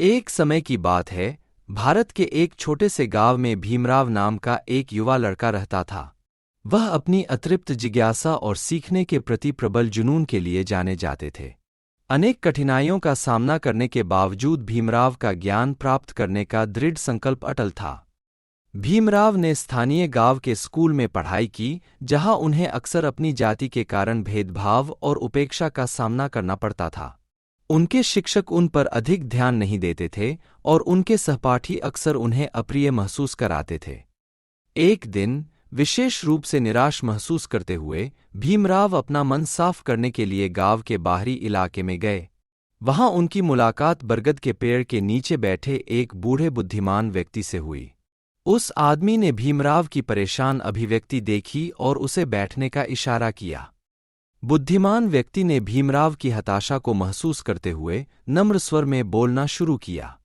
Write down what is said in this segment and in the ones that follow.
एक समय की बात है, भारत के एक छोटे से गांव में भीमराव नाम का एक युवा लड़का रहता था। वह अपनी अतृप्त जिज्ञासा और सीखने के प्रति प्रबल जुनून के लिए जाने जाते थे। अनेक कठिनाइयों का सामना करने के बावजूद भीमराव का ज्ञान प्राप्त करने का दृढ़ संकल्प अटल था। भीमराव ने स्थानीय गांव के स्कूल में पढ़ाई की, जहां उन्हें अक्सर अपनी जाति के कारण भेदभाव और उपेक्षा का सामना करना पड़ता था। उनके शिक्षक उन पर अधिक ध्यान नहीं देते थे और उनके सहपाठी अक्सर उन्हें अप्रिय महसूस कराते थे। एक दिन, विशेष रूप से निराश महसूस करते हुए, भीमराव अपना मन साफ करने के लिए गांव के बाहरी इलाके में गए। वहां उनकी मुलाकात बरगद के पेड़ के नीचे बैठे एक बूढ़े बुद्धिमान व्यक्ति से हुई। उस आदमी ने भीमराव की परेशान अभिव्यक्ति देखी और उसे बैठने का इशारा किया। बुद्धिमान व्यक्ति ने भीमराव की हताशा को महसूस करते हुए नम्र स्वर में बोलना शुरू किया।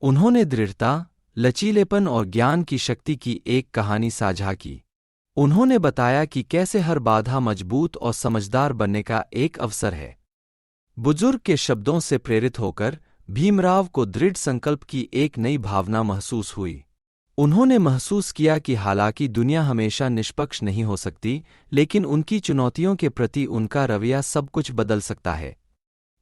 उन्होंने दृढ़ता, लचीलेपन और ज्ञान की शक्ति की एक कहानी साझा की। उन्होंने बताया कि कैसे हर बाधा मजबूत और समझदार बनने का एक अवसर है। बुजुर्ग के शब्दों से प्रेरित होकर भीमराव को दृढ़ संकल्प की एक नई भावना महसूस हुई। उन्होंने महसूस किया कि हालांकि दुनिया हमेशा निष्पक्ष नहीं हो सकती, लेकिन उनकी चुनौतियों के प्रति उनका रवैया सब कुछ बदल सकता है।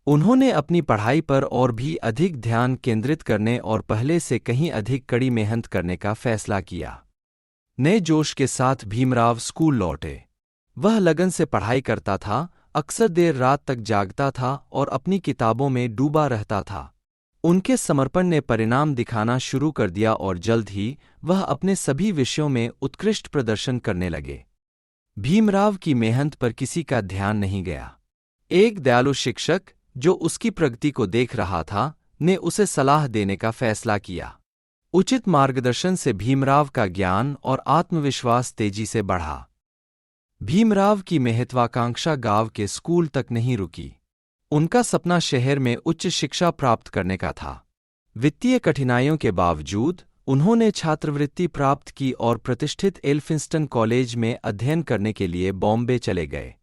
उन्होंने अपनी पढ़ाई पर और भी अधिक ध्यान केंद्रित करने और पहले से कहीं अधिक कड़ी मेहनत करने का फैसला किया। नए जोश के साथ भीमराव स्कूल लौटे। वह लगन से पढ़ाई करता था, अक्सर देर रात तक जागता था और अपनी किताबों में डूबा रहता था। उनके समर्पण ने परिणाम दिखाना शुरू कर दिया और जल्द ही वह अपने सभी विषयों में उत्कृष्ट प्रदर्शन करने लगे। भीमराव की मेहनत पर किसी का ध्यान नहीं गया। एक दयालु शिक्षक, जो उसकी प्रगति को देख रहा था, ने उसे सलाह देने का फैसला किया। उचित मार्गदर्शन से भीमराव का ज्ञान और आत्मविश्वास तेजी से बढ़ा। भीमराव की महत्वाकांक्षा गांव के स्कूल तक नहीं रुकी। उनका सपना शहर में उच्च शिक्षा प्राप्त करने का था। वित्तीय कठिनाइयों के बावजूद उन्होंने छात्रवृत्ति प्राप्त की और प्रतिष्ठित एल्फिंस्टन कॉलेज में अध्ययन करने के लिए बॉम्बे चले गए।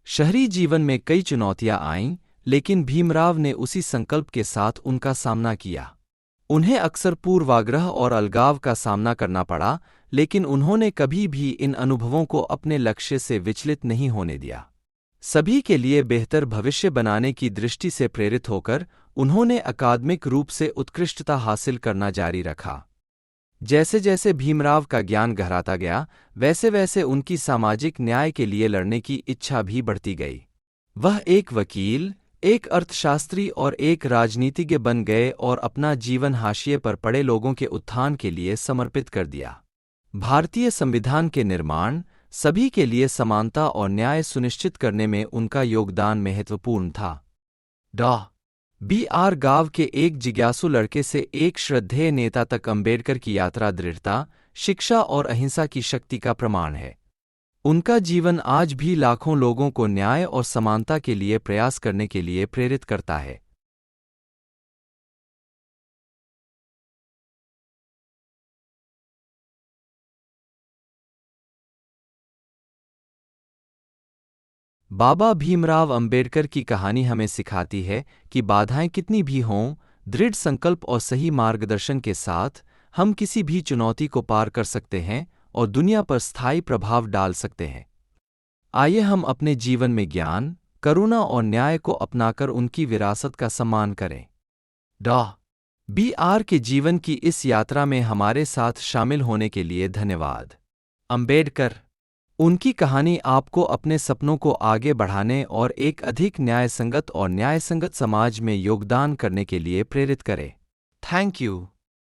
शहरी जीवन में कई चुनौतियां आईं, लेकिन भीमराव ने उसी संकल्प के साथ उनका सामना किया। उन्हें अक्सर पूर्वाग्रह और अलगाव का सामना करना पड़ा, लेकिन उन्होंने कभी भी इन अनुभवों को अपने लक्ष्य से विचलित नहीं होने दिया। सभी के लिए बेहतर भविष्य बनाने की दृष्टि से प्रेरित होकर उन्होंने अकादमिक रूप से उत्कृष्टता हासिल करना जारी रखा। जैसे जैसे भीमराव का ज्ञान गहराता गया, वैसे वैसे उनकी सामाजिक न्याय के लिए लड़ने की इच्छा भी बढ़ती गई। वह एक वकील, एक अर्थशास्त्री और एक राजनीतिज्ञ बन गए और अपना जीवन हाशिए पर पड़े लोगों के उत्थान के लिए समर्पित कर दिया। भारतीय संविधान के निर्माण, सभी के लिए समानता और न्याय सुनिश्चित करने में उनका योगदान महत्वपूर्ण था। बी.आर. गांव के एक जिज्ञासु लड़के से एक श्रद्धेय नेता तक अंबेडकर की यात्रा दृढ़ता, शिक्षा और अहिंसा की शक्ति का प्रमाण है। उनका जीवन आज भी लाखों लोगों को न्याय और समानता के लिए प्रयास करने के लिए प्रेरित करता है। बाबा भीमराव अंबेडकर की कहानी हमें सिखाती है कि बाधाएं कितनी भी हों, दृढ़ संकल्प और सही मार्गदर्शन के साथ हम किसी भी चुनौती को पार कर सकते हैं और दुनिया पर स्थायी प्रभाव डाल सकते हैं। आइए हम अपने जीवन में ज्ञान, करुणा और न्याय को अपनाकर उनकी विरासत का सम्मान करें। बी.आर. के जीवन की इस यात्रा में हमारे साथ शामिल होने के लिए धन्यवाद। अंबेडकर। उनकी कहानी आपको अपने सपनों को आगे बढ़ाने और एक अधिक न्यायसंगत समाज में योगदान करने के लिए प्रेरित करे। Thank you.